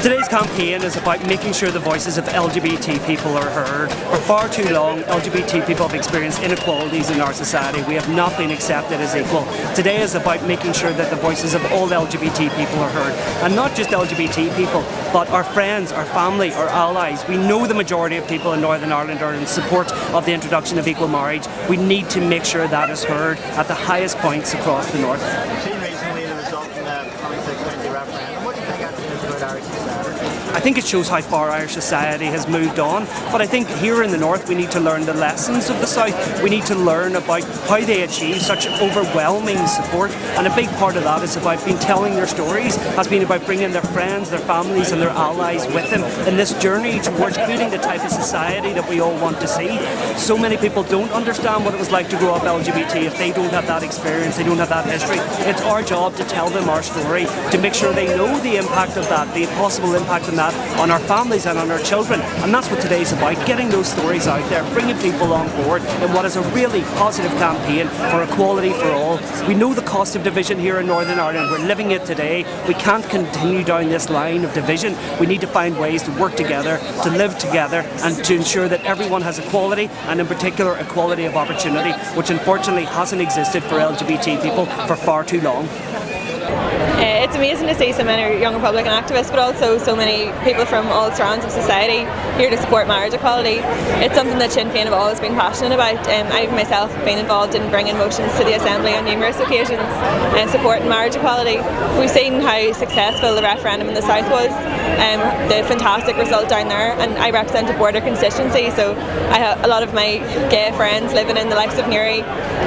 Today's campaign is about making sure the voices of LGBT people are heard. For far too long, LGBT people have experienced inequalities in our society. We have not been accepted as equal. Today is about making sure that the voices of all LGBT people are heard. And not just LGBT people, but our friends, our family, our allies. We know the majority of people in Northern Ireland are in support of the introduction of equal marriage. We need to make sure that is heard at the highest points across the north. You've seen recently the result in the 2620 referendum. What do you think that says about Irish society? I think it shows how far Irish society has moved on, but I think here in the north we need to learn the lessons of the south. We need to learn about how they achieve such overwhelming support, and a big part of that is about telling their stories, has been about bringing their friends, their families and their allies with them in this journey towards creating the type of society that we all want to see. So many people don't understand what it was like to grow up LGBT if they don't have that experience, they don't have that history. It's our job to tell them our story, to make sure they know the impact of that, the possible impact of that on our families and on our children. And that's what today's about, getting those stories out there, bringing people on board in what is a really positive campaign for equality for all. We know the cost of division here in Northern Ireland. We're living it today. We can't continue down this line of division. We need to find ways to work together, to live together, and to ensure that everyone has equality, and in particular equality of opportunity, which unfortunately hasn't existed for LGBT people for far too long. It's amazing to see so many young Republican activists, but also so many people from all strands of society here to support marriage equality. It's something that Sinn Féin have always been passionate about. I myself have been involved in bringing motions to the Assembly on numerous occasions and supporting marriage equality. We've seen how successful the referendum in the South was, the fantastic result down there, and I represent a border constituency, so I have a lot of my gay friends living in the likes of Newry.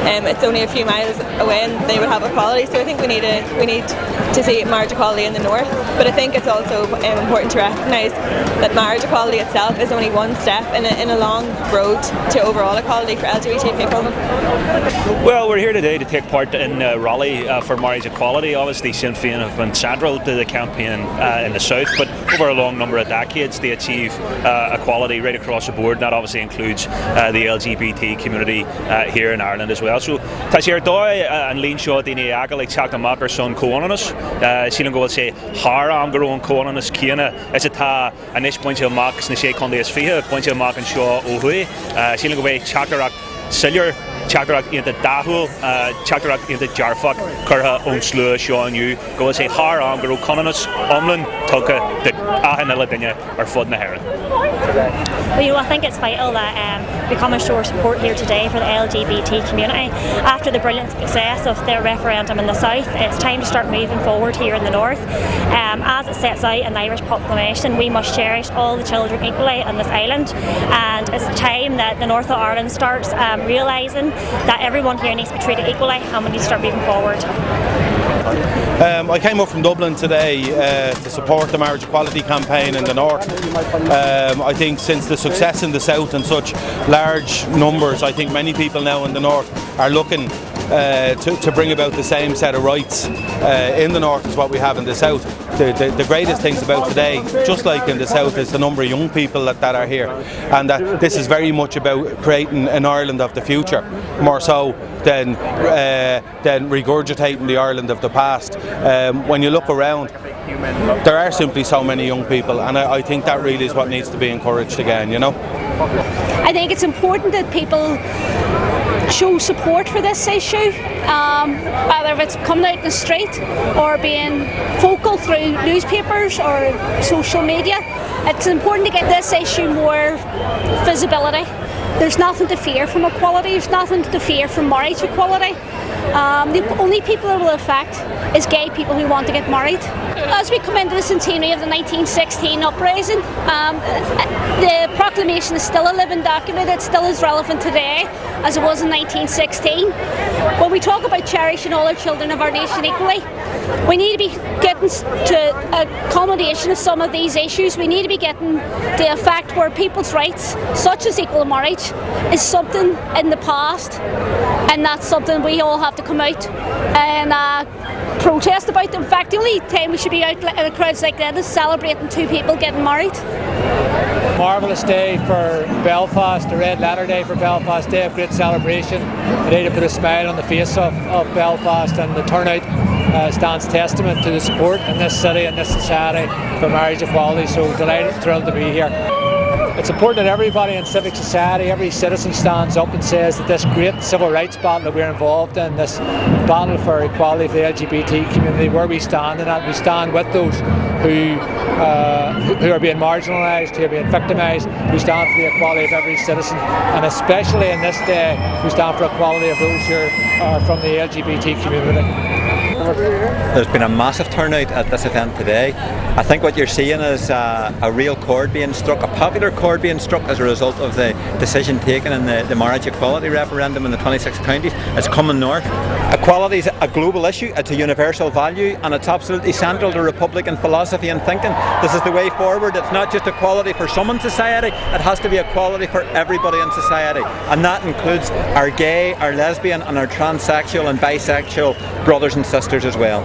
It's only a few miles away and they would have equality, so I think we need to see marriage equality in the north, but I think it's also important to recognise that marriage equality itself is only one step in a long road to overall equality for LGBT people. Well, we're here today to take part in a rally for marriage equality. Obviously Sinn Féin have been central to the campaign in the south, but over a long number of decades they achieve equality right across the board. That obviously includes the LGBT community here in Ireland as well. So tá sé ar dóigh an líon seo daoine agal ag teacht amach ar son comhanas. Sílan go bhfuil sé thar am gur ón comhanas céanna is atá anis pointe amach na sé chun is fiche pointe amach an seo ó thuaidh. Sílan go bheith teachtarach sillir, teachtarach iad dathúil, teachtarach iad dearfach curtha ón slua seo aniu. Go bhfuil sé thar am gur ó conanas omlan tucha de ahanna le duine ar fud na haireann. Well, I think it's vital that we come and show our support here today for the LGBT community. After the brilliant success of the referendum in the south, it's time to start moving forward here in the north. As it sets out in the Irish proclamation, we must cherish all the children equally on this island, and it's time that the north of Ireland starts realising that everyone here needs to be treated equally, and we need to start moving forward. I came up from Dublin today to support the marriage equality campaign in the north. I think since the success in the south and such large numbers, I think many people now in the north are looking to bring about the same set of rights in the north as what we have in the south. The greatest things about today, just like in the south, is the number of young people that are here, and that this is very much about creating an Ireland of the future, more so than regurgitating the Ireland of the past. When you look around, there are simply so many young people, and I think that really is what needs to be encouraged again, you know. I think it's important that people show support for this issue, whether it's coming out in the street or being vocal through newspapers or social media. It's important to get this issue more visibility. There's nothing to fear from equality, there's nothing to fear from marriage equality. The only people it will affect is gay people who want to get married. As we come into the centenary of the 1916 uprising, the proclamation is still a living document. It's still as relevant today as it was in 1916. When we talk about cherishing all our children of our nation equally, we need to be getting to accommodation of some of these issues. We need to be getting to a fact where people's rights, such as equal marriage, is something in the past, and that's something we all have to come out and protest about. In fact, the only time we should be out in crowds like that is celebrating two people getting married. Marvellous day for Belfast, a red letter day for Belfast, day of great celebration, a day to put a smile on the face of Belfast, and the turnout stands testament to the support in this city and this society for marriage equality. So delighted, thrilled to be here. It's important that everybody in civic society, every citizen stands up and says that this great civil rights battle that we're involved in, this battle for equality for the LGBT community, where we stand in that, we stand with those who are being marginalised, who are being victimised. We stand for the equality of every citizen, and especially in this day, we stand for equality of those who are from the LGBT community. There's been a massive turnout at this event today. I think what you're seeing is a real chord being struck, a popular chord being struck as a result of the decision taken in the marriage equality referendum in the 26 counties. It's coming north. Equality is a global issue, it's a universal value, and it's absolutely central to Republican philosophy and thinking. This is the way forward. It's not just equality for some in society, it has to be equality for everybody in society, and that includes our gay, our lesbian and our transsexual and bisexual brothers and sisters as well.